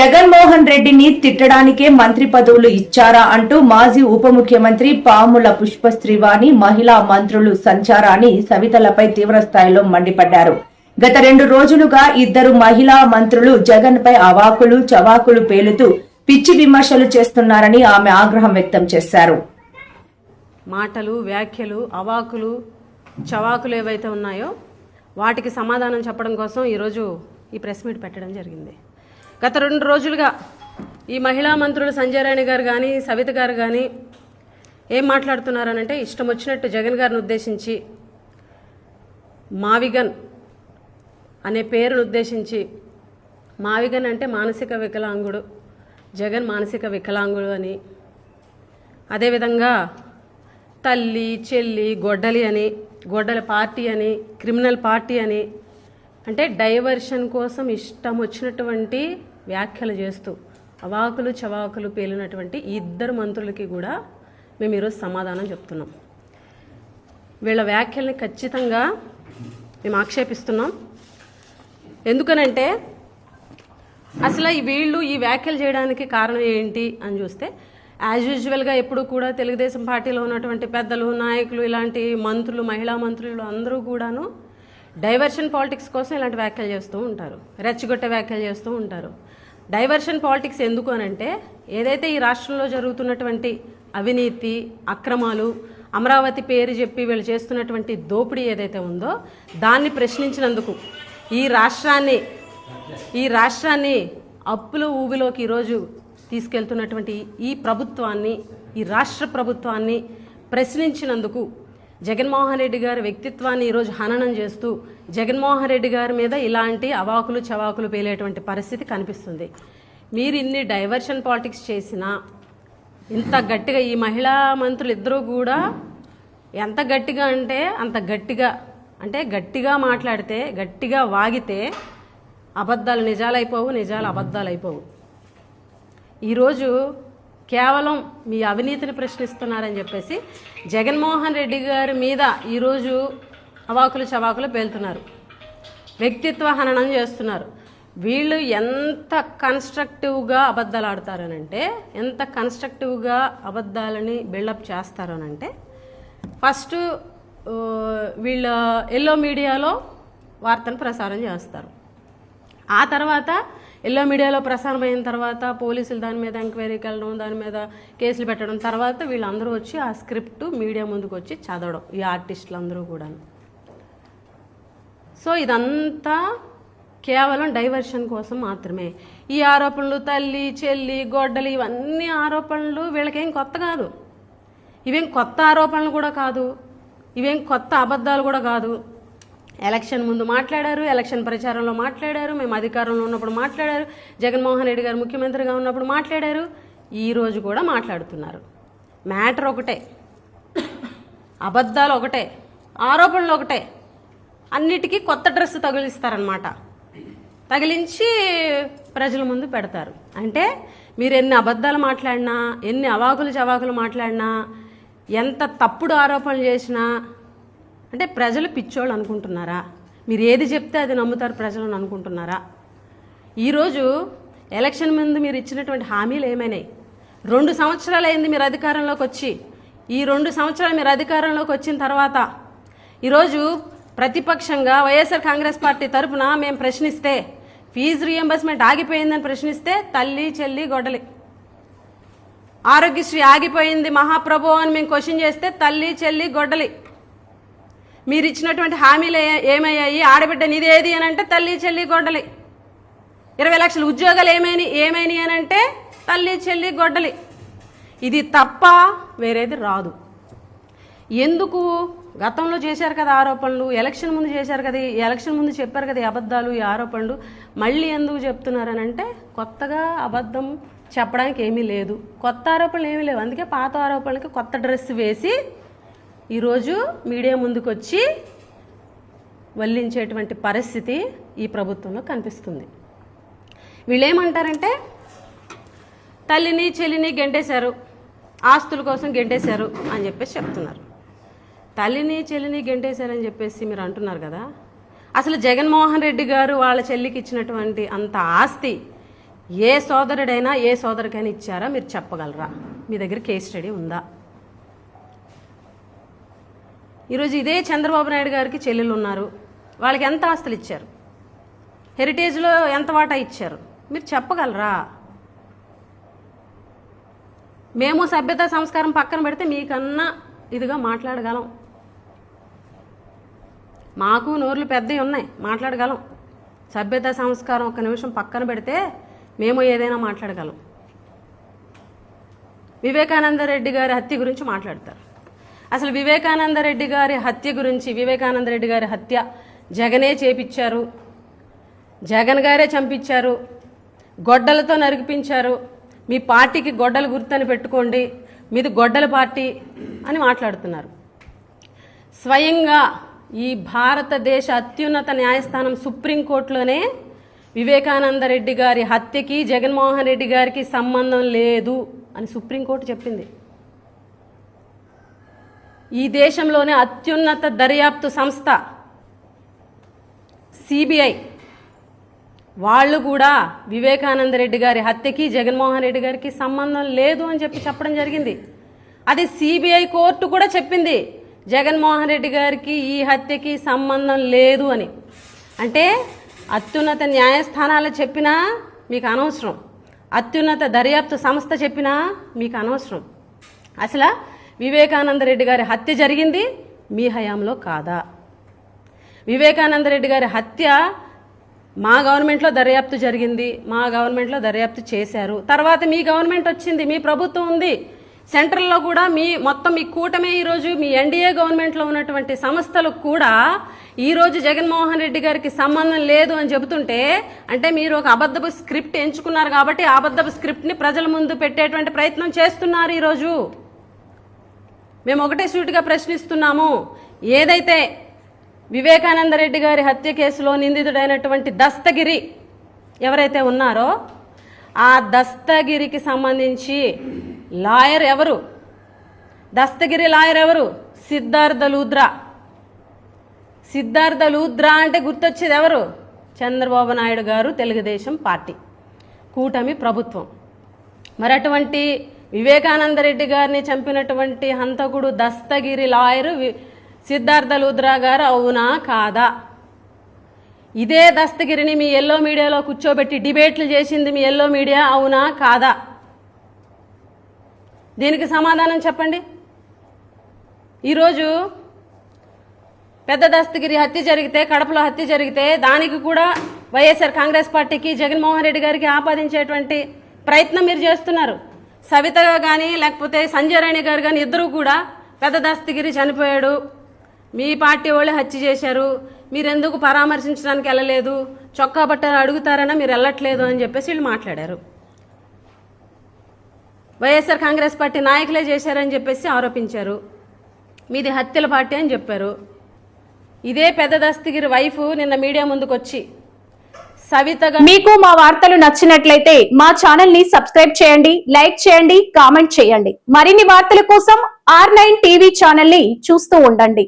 జగన్మోహన్ రెడ్డిని తిట్టడానికే మంత్రి పదవులు ఇచ్చారా అంటూ మాజీ ఉప ముఖ్యమంత్రి పాముల పుష్పశ్రీవాణి మహిళా మంత్రులు సంచారాన్ని సవితలపై తీవ్రస్థాయిలో మండిపడ్డారు. గత 2 రోజులుగా ఇద్దరు మహిళా మంత్రులు జగన్ పై అవాకులు చవాకులు పేలుతూ పిచ్చి విమర్శలు చేస్తున్నారని ఆమె ఆగ్రహం వ్యక్తం చేశారు. మాటలు, వ్యాఖ్యలు, అవాకులు చవాకులు ఏవైతే ఉన్నాయో వాటికి సమాధానం చెప్పడం కోసం ఈరోజు ఈ ప్రెస్ మీట్ పెట్టడం జరిగింది. గత 2 రోజులుగా ఈ మహిళా మంత్రులు సంజయ్ రాణి గారు కానీ సవిత గారు కానీ ఏం మాట్లాడుతున్నారనంటే ఇష్టం వచ్చినట్టు జగన్ గారిని ఉద్దేశించి మావిగన్ అనే పేరును ఉద్దేశించి, మావిగన్ అంటే మానసిక వికలాంగుడు, జగన్ మానసిక వికలాంగుడు అని, అదేవిధంగా తల్లి చెల్లి గొడ్డలి అని, గొడ్డల పార్టీ అని, క్రిమినల్ పార్టీ అని, అంటే డైవర్షన్ కోసం ఇష్టం వచ్చినటువంటి వ్యాఖ్యలు చేస్తూ అవాకులు చవాకులు పేలినటువంటి ఈ ఇద్దరు మంత్రులకి కూడా మేము ఈరోజు సమాధానం చెప్తున్నాం. వీళ్ళ వ్యాఖ్యల్ని ఖచ్చితంగా మేము ఆక్షేపిస్తున్నాం. ఎందుకనంటే అసలు వీళ్ళు ఈ వ్యాఖ్యలు చేయడానికి కారణం ఏంటి అని చూస్తే, యాజ్ యూజువల్గా ఎప్పుడు కూడా తెలుగుదేశం పార్టీలో ఉన్నటువంటి పెద్దలు, నాయకులు, ఇలాంటి మంత్రులు, మహిళా మంత్రులు అందరూ కూడాను డైవర్షన్ పాలిటిక్స్ కోసం ఇలాంటి వ్యాఖ్యలు చేస్తూ ఉంటారు, రెచ్చగొట్టే వ్యాఖ్యలు చేస్తూ ఉంటారు. డైవర్షన్ పాలిటిక్స్ ఎందుకు అనంటే, ఏదైతే ఈ రాష్ట్రంలో జరుగుతున్నటువంటి అవినీతి, అక్రమాలు, అమరావతి పేరు చెప్పి వీళ్ళు చేస్తున్నటువంటి దోపిడీ ఏదైతే ఉందో దాన్ని ప్రశ్నించినందుకు ఈ రాష్ట్రాన్ని అప్పుల ఊబిలోకి ఈరోజు తీసుకెళ్తున్నటువంటి ఈ ప్రభుత్వాన్ని, ఈ రాష్ట్ర ప్రభుత్వాన్ని ప్రశ్నించినందుకు జగన్మోహన్ రెడ్డి గారి వ్యక్తిత్వాన్ని ఈరోజు హననం చేస్తూ జగన్మోహన్ రెడ్డి గారి మీద ఇలాంటి అవాకులు చవాకులు పేలేటువంటి పరిస్థితి కనిపిస్తుంది. మీరు ఇన్ని డైవర్షన్ పాలిటిక్స్ చేసినా, ఇంత గట్టిగా ఈ మహిళా మంత్రులు ఇద్దరూ కూడా ఎంత గట్టిగా అంటే అంత గట్టిగా, అంటే గట్టిగా మాట్లాడితే, గట్టిగా వాగితే అబద్ధాలు నిజాలైపోవు, నిజాలు అబద్ధాలు అయిపోవు. ఈరోజు కేవలం మీ అవినీతిని ప్రశ్నిస్తున్నారని చెప్పేసి జగన్మోహన్ రెడ్డి గారి మీద ఈరోజు అవాకులు చవాకులు పేలుతున్నారు, వ్యక్తిత్వ హననం చేస్తున్నారు. వీళ్ళు ఎంత కన్స్ట్రక్టివ్గా అబద్ధాలు ఆడతారనంటే, ఎంత కన్స్ట్రక్టివ్గా అబద్ధాలని బిల్డప్ చేస్తారనంటే, ఫస్ట్ వీళ్ళ ఎల్లో మీడియాలో వార్తను ప్రసారం చేస్తారు. ఆ తర్వాత ఎల్లో మీడియాలో ప్రసారం అయిన తర్వాత పోలీసులు దాని మీద ఎంక్వైరీకి వెళ్ళడం, దాని మీద కేసులు పెట్టడం, తర్వాత వీళ్ళందరూ వచ్చి ఆ స్క్రిప్ట్ మీడియా ముందుకు వచ్చి చదవడం, ఈ ఆర్టిస్టులు అందరూ కూడా. సో ఇదంతా కేవలం డైవర్షన్ కోసం మాత్రమే. ఈ ఆరోపణలు, తల్లి చెల్లి గొడ్డలి, ఇవన్నీ ఆరోపణలు వీళ్ళకేం కొత్త కాదు. ఇవేం కొత్త ఆరోపణలు కూడా కాదు, ఇవేం కొత్త అబద్ధాలు కూడా కాదు. ఎలక్షన్ ముందు మాట్లాడారు, ఎలక్షన్ ప్రచారంలో మాట్లాడారు, మేము అధికారంలో ఉన్నప్పుడు మాట్లాడారు, జగన్మోహన్ రెడ్డి గారు ముఖ్యమంత్రిగా ఉన్నప్పుడు మాట్లాడారు, ఈరోజు కూడా మాట్లాడుతున్నారు. మ్యాటర్ ఒకటే, అబద్ధాలు ఒకటే, ఆరోపణలు ఒకటే. అన్నిటికీ కొత్త డ్రెస్ తగిలిస్తారనమాట, తగిలించి ప్రజల ముందు పెడతారు. అంటే మీరు ఎన్ని అబద్ధాలు మాట్లాడినా, ఎన్ని అవాకులు చవాకులు మాట్లాడినా, ఎంత తప్పుడు ఆరోపణలు చేసినా, అంటే ప్రజలు పిచ్చోళ్ళు అనుకుంటున్నారా? మీరు ఏది చెప్తే అది నమ్ముతారు ప్రజలను అనుకుంటున్నారా? ఈరోజు ఎలక్షన్ ముందు మీరు ఇచ్చినటువంటి హామీలు ఏమైనాయి? 2 సంవత్సరాలు అయింది మీరు అధికారంలోకి వచ్చి. ఈ 2 సంవత్సరాలు మీరు అధికారంలోకి వచ్చిన తర్వాత ఈరోజు ప్రతిపక్షంగా వైఎస్ఆర్ కాంగ్రెస్ పార్టీ తరఫున మేము ప్రశ్నిస్తే, ఫీజు రీఎంబర్స్మెంట్ ఆగిపోయిందని ప్రశ్నిస్తే, తల్లి చెల్లి గొడ్డలి, ఆరోగ్యశ్రీ ఆగిపోయింది మహాప్రభు అని మేము క్వశ్చన్ చేస్తే, తల్లి చెల్లి గొడ్డలి. మీరు ఇచ్చినటువంటి హామీలు ఏమయ్యాయి? ఆడబిడ్డ నిదేది అని అంటే తల్లి చెల్లి గొడ్డలి. 20 లక్షల ఉద్యోగాలు ఏమైనాయి అని అంటే తల్లి చెల్లి గొడ్డలి. ఇది తప్ప వేరేది రాదు. ఎందుకు? గతంలో చేశారు కదా ఆరోపణలు, ఎలక్షన్ ముందు చేశారు కదా, ఎలక్షన్ ముందు చెప్పారు కదా ఈ అబద్ధాలు, ఈ ఆరోపణలు. మళ్ళీ ఎందుకు చెప్తున్నారనంటే, కొత్తగా అబద్ధం చెప్పడానికి ఏమీ లేదు, కొత్త ఆరోపణలు ఏమీ లేవు. అందుకే పాత ఆరోపణలకి కొత్త డ్రెస్ వేసి ఈరోజు మీడియా ముందుకు వచ్చి వల్లించేటువంటి పరిస్థితి ఈ ప్రభుత్వంలో కనిపిస్తుంది. వీళ్ళేమంటారంటే, తల్లిని చెల్లిని గెంటేశారు, ఆస్తుల కోసం గెంటేశారు అని చెప్పేసి చెప్తున్నారు. తల్లిని చెల్లిని గెంటేశారని చెప్పేసి మీరు అంటున్నారు కదా, అసలు జగన్మోహన్ రెడ్డి గారు వాళ్ళ చెల్లికి ఇచ్చినటువంటి అంత ఆస్తి ఏ సోదరుడైనా ఏ సోదరికైనా ఇచ్చారా మీరు చెప్పగలరా? మీ దగ్గర కేస్ స్టడీ ఉందా? ఈరోజు ఇదే చంద్రబాబు నాయుడు గారికి చెల్లెలు ఉన్నారు, వాళ్ళకి ఎంత ఆస్తులు ఇచ్చారు, హెరిటేజ్లో ఎంత వాటా ఇచ్చారు, మీరు చెప్పగలరా? మేము సభ్యత సంస్కారం పక్కన పెడితే మీకన్నా ఇదిగా మాట్లాడగలం. మాకు నోర్లు పెద్దవి ఉన్నాయి, మాట్లాడగలం. సభ్యత సంస్కారం ఒక నిమిషం పక్కన పెడితే మేము ఏదైనా మాట్లాడగలం. వివేకానంద రెడ్డి గారి హత్య గురించి మాట్లాడతారు. అసలు వివేకానంద రెడ్డి గారి హత్య గురించి, వివేకానంద రెడ్డి గారి హత్య జగనే చేపించారు, జగన్ గారే చంపించారు, గొడ్డలతో నరికిపించారు, మీ పార్టీకి గొడ్డలు గుర్తని పెట్టుకోండి, మీది గొడ్డల పార్టీ అని మాట్లాడుతున్నారు. స్వయంగా ఈ భారతదేశ అత్యున్నత న్యాయస్థానం సుప్రీంకోర్టులోనే వివేకానంద రెడ్డి గారి హత్యకి జగన్మోహన్ రెడ్డి గారికి సంబంధం లేదు అని సుప్రీంకోర్టు చెప్పింది. ఈ దేశంలోనే అత్యున్నత దర్యాప్తు సంస్థ సిబిఐ వాళ్ళు కూడా వివేకానంద రెడ్డి గారి హత్యకి జగన్మోహన్ రెడ్డి గారికి సంబంధం లేదు అని చెప్పడం జరిగింది. అది సిబిఐ కోర్టు కూడా చెప్పింది, జగన్మోహన్ రెడ్డి గారికి ఈ హత్యకి సంబంధం లేదు అని. అంటే అత్యున్నత న్యాయస్థానాలు చెప్పినా మీకు అనవసరం, అత్యున్నత దర్యాప్తు సంస్థ చెప్పినా మీకు అనవసరం. అసలు వివేకానంద రెడ్డి గారి హత్య జరిగింది మీ హయాంలో కాదా? వివేకానంద రెడ్డి గారి హత్య మా గవర్నమెంట్లో దర్యాప్తు జరిగింది, మా గవర్నమెంట్లో దర్యాప్తు చేశారు. తర్వాత మీ గవర్నమెంట్ వచ్చింది, మీ ప్రభుత్వం ఉంది, సెంట్రల్లో కూడా మొత్తం మీ కూటమే ఈరోజు మీ ఎన్డీఏ గవర్నమెంట్లో ఉన్నటువంటి సంస్థలకు కూడా ఈరోజు జగన్మోహన్ రెడ్డి గారికి సంబంధం లేదు అని చెబుతుంటే, అంటే మీరు ఒక అబద్ధపు స్క్రిప్ట్ ఎంచుకున్నారు కాబట్టి ఆ అబద్ధపు స్క్రిప్ట్ని ప్రజల ముందు పెట్టేటువంటి ప్రయత్నం చేస్తున్నారు. ఈరోజు మేము ఒకటే సూటిగా ప్రశ్నిస్తున్నాము, ఏదైతే వివేకానంద రెడ్డి గారి హత్య కేసులో నిందితుడైనటువంటి దస్తగిరి ఎవరైతే ఉన్నారో ఆ దస్తగిరికి సంబంధించి లాయర్ ఎవరు? దస్తగిరి లాయర్ ఎవరు? సిద్ధార్థ లూథ్రా. సిద్ధార్థ లూథ్రా అంటే గుర్తొచ్చేది ఎవరు? చంద్రబాబు నాయుడు గారు, తెలుగుదేశం పార్టీ, కూటమి ప్రభుత్వం. మరి అటువంటి వివేకానంద రెడ్డి గారిని చంపినటువంటి హంతకుడు దస్తగిరి లాయరు సిద్ధార్థ లూథ్రా గారు అవునా కాదా? ఇదే దస్తగిరిని మీ ఎల్లో మీడియాలో కూర్చోబెట్టి డిబేట్లు చేసింది మీ ఎల్లో మీడియా అవునా కాదా? దీనికి సమాధానం చెప్పండి. ఈరోజు పెద్ద దస్తగిరి హత్య జరిగితే, కడపలో హత్య జరిగితే దానికి కూడా వైఎస్ఆర్ కాంగ్రెస్ పార్టీకి జగన్మోహన్ రెడ్డి గారికి ఆపాదించేటువంటి ప్రయత్నం మీరు చేస్తున్నారు. సవిత కానీ లేకపోతే సంజయ్ రాణి గారు కానీ ఇద్దరు కూడా పెద్ద దస్తగిరి చనిపోయాడు, మీ పార్టీ వాళ్ళు హత్య చేశారు, మీరెందుకు పరామర్శించడానికి వెళ్ళలేదు, చొక్కా బట్టలు అడుగుతారన్నా మీరు వెళ్ళట్లేదు అని చెప్పేసి వీళ్ళు మాట్లాడారు. వైఎస్ఆర్ కాంగ్రెస్ పార్టీ నాయకులే చేశారని చెప్పేసి ఆరోపించారు. మీది హత్యల పార్టీ అని చెప్పారు. ఇదే పెద్ద దస్తగిరి వైఫ్ నిన్న మీడియా ముందుకు వచ్చి సవితగా, మీకు మా వార్తలు నచ్చినట్లయితే మా ఛానల్ ని సబ్స్క్రైబ్ చేయండి, లైక్ చేయండి, కామెంట్ చేయండి. మరిన్ని వార్తల కోసం R9 టీవీ ఛానల్ ని చూస్తూ ఉండండి.